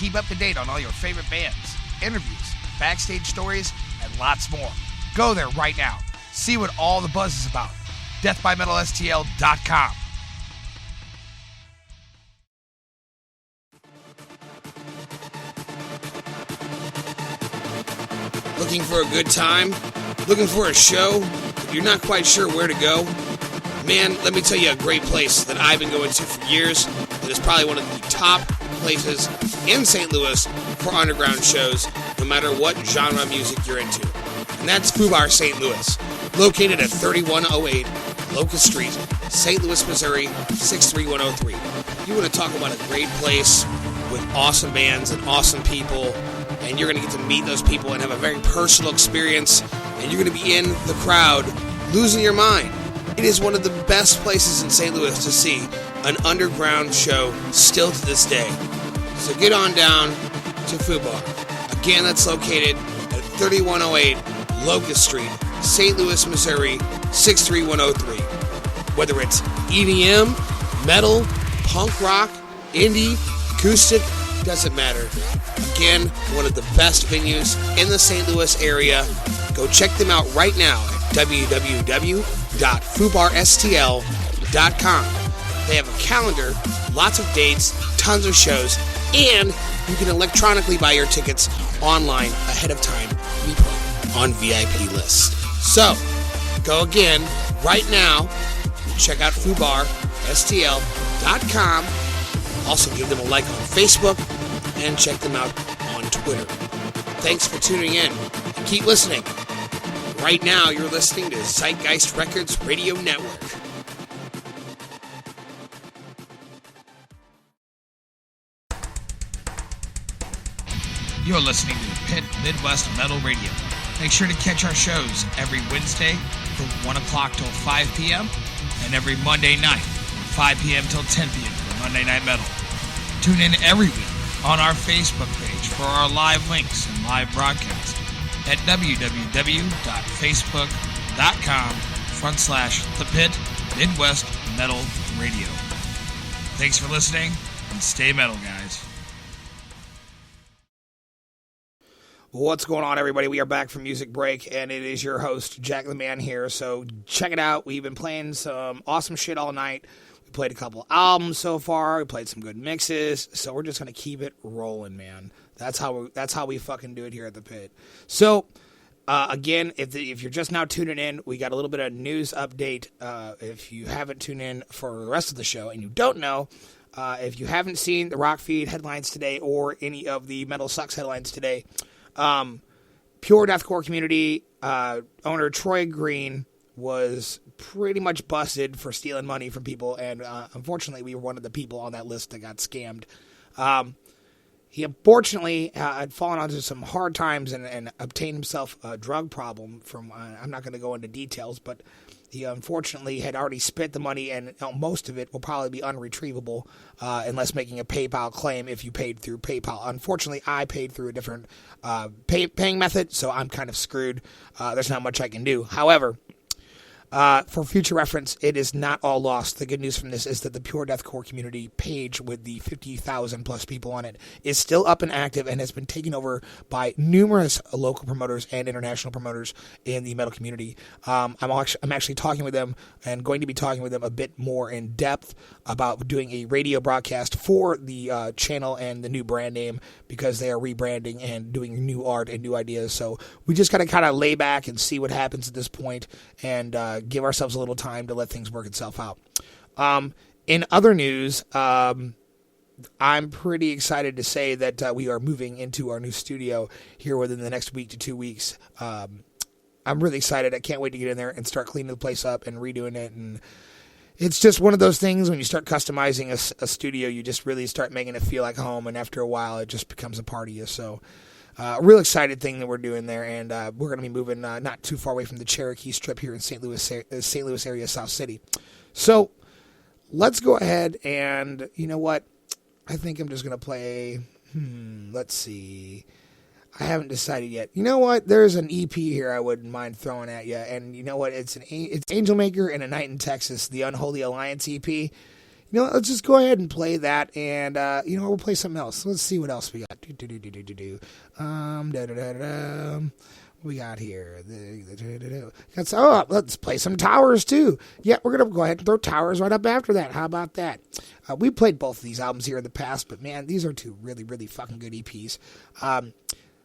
Keep up to date on all your favorite bands, interviews, backstage stories, and lots more. Go there right now. See what all the buzz is about. deathbymetalstl.com. Looking for a good time? Looking for a show? You're not quite sure where to go? Man, let me tell you a great place that I've been going to for years that is probably one of the top places in St. Louis for underground shows, no matter what genre of music you're into. And that's Fubar St. Louis, located at 3108 Locust Street, St. Louis, Missouri, 63103. You want to talk about a great place with awesome bands and awesome people, and you're going to get to meet those people and have a very personal experience, and you're going to be in the crowd losing your mind. It is one of the best places in St. Louis to see an underground show still to this day. So get on down to Fubar. Again, that's located at 3108 Locust Street, St. Louis, Missouri, 63103. Whether it's EDM, metal, punk rock, indie, acoustic, doesn't matter. Again, one of the best venues in the St. Louis area. Go check them out right now at www.fubarstl.com. They have a calendar, lots of dates, tons of shows, and you can electronically buy your tickets online ahead of time to be put on VIP lists. So, go again right now. Check out fubarstl.com. Also give them a like on Facebook and check them out on Twitter. Thanks for tuning in and keep listening. Right now, you're listening to Zeitgeist Records Radio Network. You're listening to the Pit Midwest Metal Radio. Make sure to catch our shows every Wednesday from 1 o'clock till 5 p.m. and every Monday night from 5 p.m. till 10 p.m. for Monday Night Metal. Tune in every week on our Facebook page for our live links and live broadcasts at www.facebook.com/thepit Midwest Metal Radio. Thanks for listening and stay metal, guys. What's going on, everybody? We are back from music break, and it is your host, Jack the Man here. So check it out. We've been playing some awesome shit all night. We played a couple albums so far. We played some good mixes. So we're just gonna keep it rolling, man. That's how we fucking do it here at the Pit. So again, if you're just now tuning in, we got a little bit of news update. If you haven't tuned in for the rest of the show and you don't know, if you haven't seen the Rock Feed headlines today or any of the Metal Sucks headlines today. Pure Deathcore community owner Troy Green was pretty much busted for stealing money from people, and unfortunately we were one of the people on that list that got scammed. He unfortunately had fallen onto some hard times and obtained himself a drug problem from, I'm not going to go into details, but he unfortunately had already spent the money, and most of it will probably be unretrievable unless making a PayPal claim if you paid through PayPal. Unfortunately, I paid through a different paying method, so I'm kind of screwed. There's not much I can do. However, for future reference, it is not all lost. The good news from this is that the Pure Deathcore community page with the 50,000 plus people on it is still up and active and has been taken over by numerous local promoters and international promoters in the metal community. I'm actually talking with them and going to be talking with them a bit more in depth about doing a radio broadcast for the channel and the new brand name, because they are rebranding and doing new art and new ideas. So we just got to kind of lay back and see what happens at this point and give ourselves a little time to let things work itself out. In other news, I'm pretty excited to say that we are moving into our new studio here within the next week to 2 weeks. I'm really excited. I can't wait to get in there and start cleaning the place up and redoing it. And it's just one of those things when you start customizing a studio, you just really start making it feel like home. And after a while, it just becomes a part of you. So a real excited thing that we're doing there, and we're going to be moving not too far away from the Cherokee Strip here in St. Louis area, South City. So let's go ahead and, you know what? I think I'm just going to play, let's see. I haven't decided yet. You know what? There's an EP here I wouldn't mind throwing at you, and you know what? It's Angel Maker and A Night in Texas, the Unholy Alliance EP. let's just go ahead and play that, and we'll play something else. Let's see what else we got. We got here. Let's play some Towers too. Yeah, we're gonna go ahead and throw Towers right up after that. How about that? We played both of these albums here in the past, but man, these are two really, really fucking good EPs.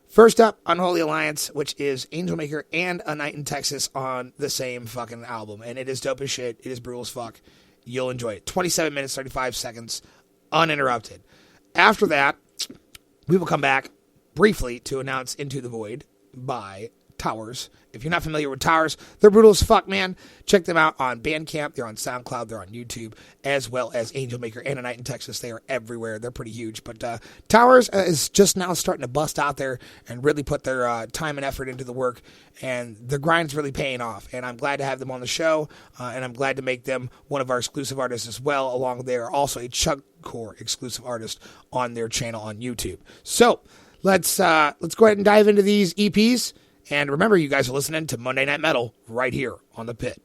First up, Unholy Alliance, which is Angel Maker and A Night in Texas on the same fucking album, and it is dope as shit. It is brutal as fuck. You'll enjoy it. 27 minutes, 35 seconds, uninterrupted. After that, we will come back briefly to announce Into the Void by Towers. If you're not familiar with Towers, they're brutal as fuck, man. Check them out on Bandcamp. They're on SoundCloud. They're on YouTube, as well as Angel Maker and A Night in Texas. They are everywhere. They're pretty huge. But Towers is just now starting to bust out there and really put their time and effort into the work. And the grind's really paying off. And I'm glad to have them on the show. And I'm glad to make them one of our exclusive artists as well. Along with they are also a Chugcore exclusive artist on their channel on YouTube. So let's go ahead and dive into these EPs. And remember, you guys are listening to Monday Night Metal right here on The Pit.